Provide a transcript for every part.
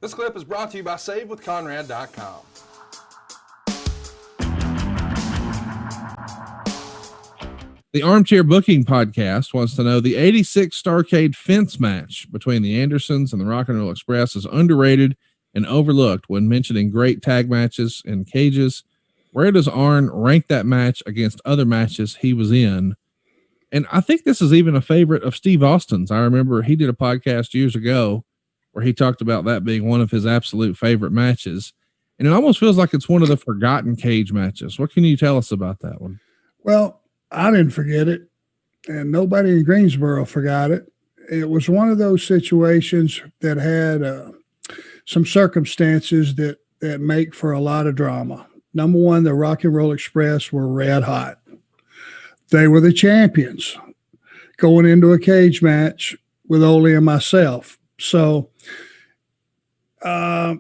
This clip is brought to you by SaveWithConrad.com. The Armchair Booking Podcast wants to know the 86 Starrcade fence match between the Andersons and the Rock and Roll Express is underrated and overlooked when mentioning great tag matches in cages. Where does Arn rank that match against other matches he was in? And I think this is even a favorite of Steve Austin's. I remember he did a podcast years ago where he talked about that being one of his absolute favorite matches. And it almost feels like it's one of the forgotten cage matches. What can you tell us about that one? Well, I didn't forget it, and nobody in Greensboro forgot it. It was one of those situations that had some circumstances that make for a lot of drama. Number one, the Rock and Roll Express were red hot. They were the champions going into a cage match with Ole and myself. So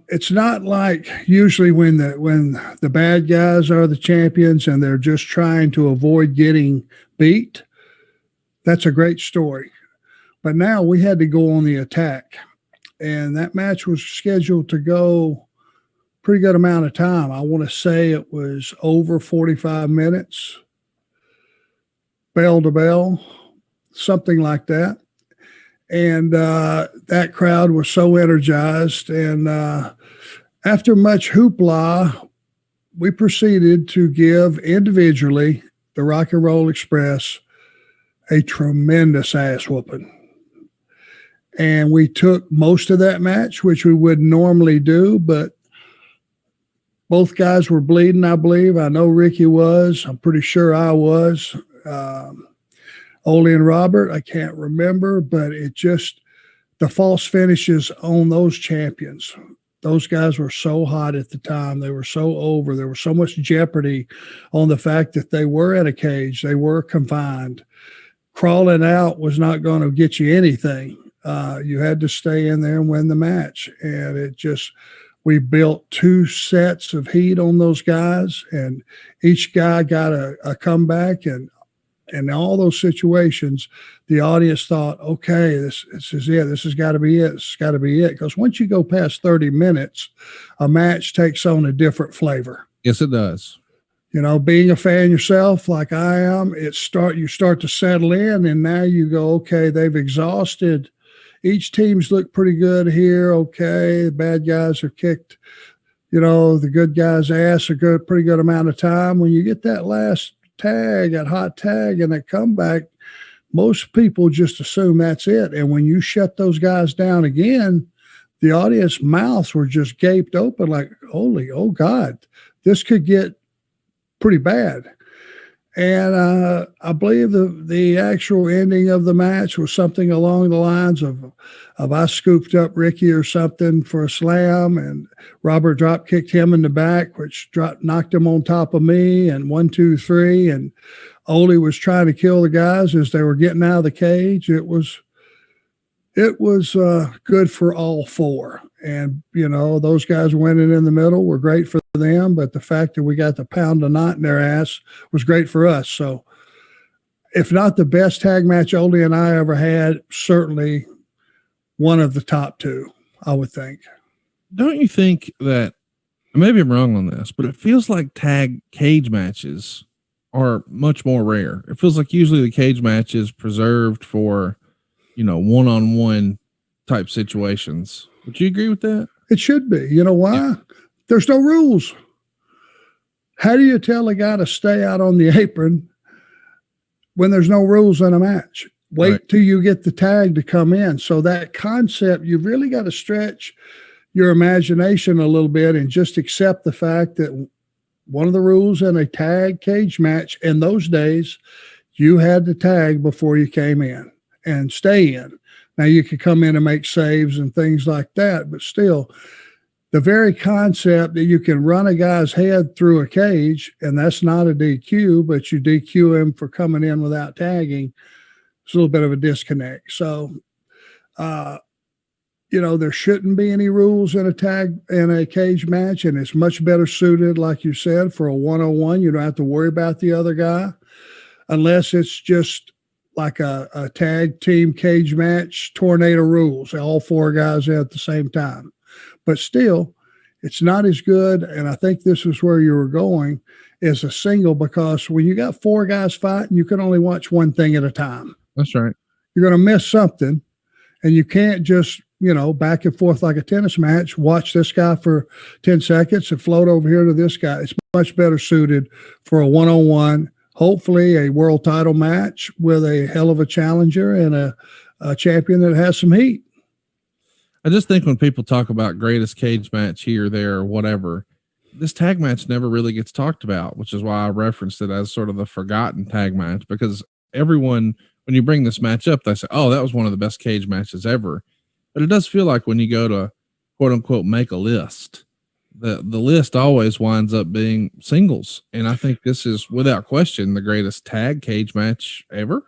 it's not like usually when the bad guys are the champions and they're just trying to avoid getting beat. That's a great story. But now we had to go on the attack, and that match was scheduled to go pretty good amount of time. I want to say it was over 45 minutes, bell to bell, something like that. And that crowd was so energized. And after much hoopla, we proceeded to give individually the Rock and Roll Express a tremendous ass whooping. And we took most of that match, which we would normally do, but both guys were bleeding, I believe. I know Ricky was. I'm pretty sure I was. Ole and Robert, I can't remember, but it just, the false finishes on those champions. Those guys were so hot at the time. They were so over. There was so much jeopardy on the fact that they were in a cage. They were confined. Crawling out was not going to get you anything. You had to stay in there and win the match. And it just, we built two sets of heat on those guys, and each guy got a comeback. And in all those situations, the audience thought, okay, this is it. This has got to be it. This has got to be it. Because once you go past 30 minutes, a match takes on a different flavor. Yes, it does. You know, being a fan yourself, like I am, you start to settle in, and now you go, okay, they've exhausted. Each team's looked pretty good here. Okay, the bad guys are kicked, the good guys' ass a pretty good amount of time. When you get that last tag, that hot tag, and that comeback, most people just assume that's it. And when you shut those guys down again, the audience mouths were just gaped open like, oh God, this could get pretty bad. And I believe the actual ending of the match was something along the lines of I scooped up Ricky or something for a slam, and Robert drop kicked him in the back, which knocked him on top of me, and 1, 2, 3. And Ole was trying to kill the guys as they were getting out of the cage. It was good for all four. And, those guys winning in the middle were great for them, but the fact that we got to pound a knot in their ass was great for us. So if not the best tag match Ole and I ever had, certainly one of the top two, I would think. Don't you think that, maybe I'm wrong on this, but it feels like tag cage matches are much more rare. It feels like usually the cage match is preserved for, one-on-one type situations. Would you agree with that? It should be. You know why? Yeah. There's no rules. How do you tell a guy to stay out on the apron when there's no rules in a match? Wait till you get the tag to come in. So that concept, you've really got to stretch your imagination a little bit and just accept the fact that one of the rules in a tag cage match in those days, you had to tag before you came in and stay in. Now you could come in and make saves and things like that, but still, the very concept that you can run a guy's head through a cage, and that's not a DQ, but you DQ him for coming in without tagging, it's a little bit of a disconnect. So, there shouldn't be any rules in a cage match, and it's much better suited, like you said, for a one-on-one. You don't have to worry about the other guy unless it's just like a tag team cage match, tornado rules, all four guys at the same time. but still, it's not as good. And I think this is where you were going, is a single, because when you got 4 guys fighting, you can only watch one thing at a time. That's right. You're going to miss something, and you can't just, back and forth like a tennis match, watch this guy for 10 seconds and float over here to this guy. It's much better suited for a one-on-one, hopefully a world title match with a hell of a challenger and a champion that has some heat. I just think when people talk about greatest cage match here, there, or whatever, this tag match never really gets talked about, which is why I referenced it as sort of the forgotten tag match, because everyone, when you bring this match up, they say, oh, that was one of the best cage matches ever. But it does feel like when you go to quote unquote make a list, the list always winds up being singles. And I think this is without question the greatest tag cage match ever.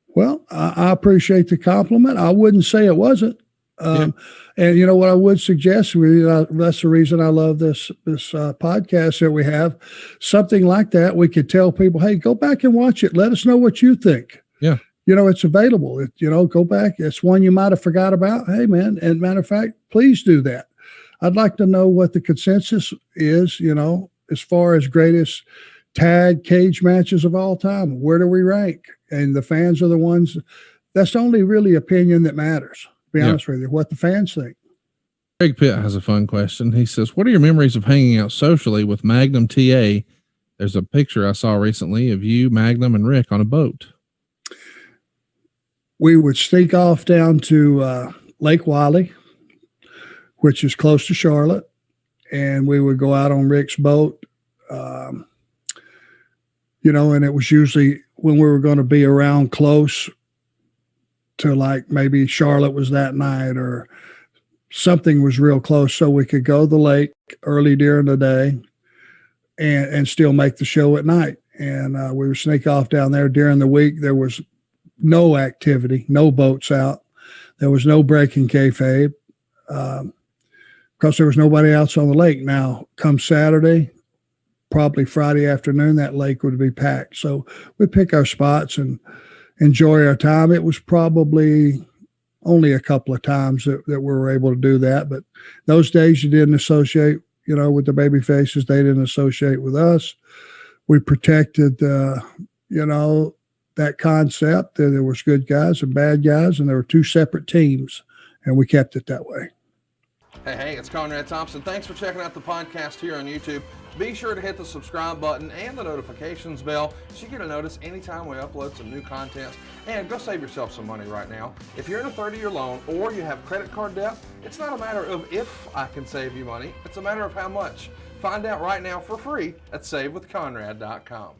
Well, I appreciate the compliment. I wouldn't say it wasn't. And what I would suggest, that's the reason I love this podcast that we have, something like that. We could tell people, hey, go back and watch it. Let us know what you think. Yeah. It's available. Go back. It's one you might have forgot about. Hey, man. And matter of fact, please do that. I'd like to know what the consensus is, as far as greatest tag cage matches of all time. Where do we rank? And the fans are the ones. That's the only really opinion that matters. To be honest with you, what the fans think. Greg Pitt has a fun question. He says, what are your memories of hanging out socially with Magnum TA? There's a picture I saw recently of you, Magnum, and Rick on a boat. We would sneak off down to Lake Wiley, which is close to Charlotte, and we would go out on Rick's boat. And it was usually when we were going to be around close to, like, maybe Charlotte was that night or something was real close, so we could go to the lake early during the day and still make the show at night. And we would sneak off down there. During the week, there was no activity, no boats out. There was no breaking kayfabe because there was nobody else on the lake. Now, come Saturday, probably Friday afternoon, that lake would be packed. So we'd pick our spots and enjoy our time. It was probably only a couple of times that we were able to do that. But those days you didn't associate, with the baby faces. They didn't associate with us. We protected, that concept that there was good guys and bad guys, and there were 2 separate teams, and we kept it that way. Hey, it's Conrad Thompson. Thanks for checking out the podcast here on YouTube. Be sure to hit the subscribe button and the notifications bell so you get a notice anytime we upload some new content. And go save yourself some money right now. If you're in a 30-year loan or you have credit card debt, it's not a matter of if I can save you money. It's a matter of how much. Find out right now for free at SaveWithConrad.com.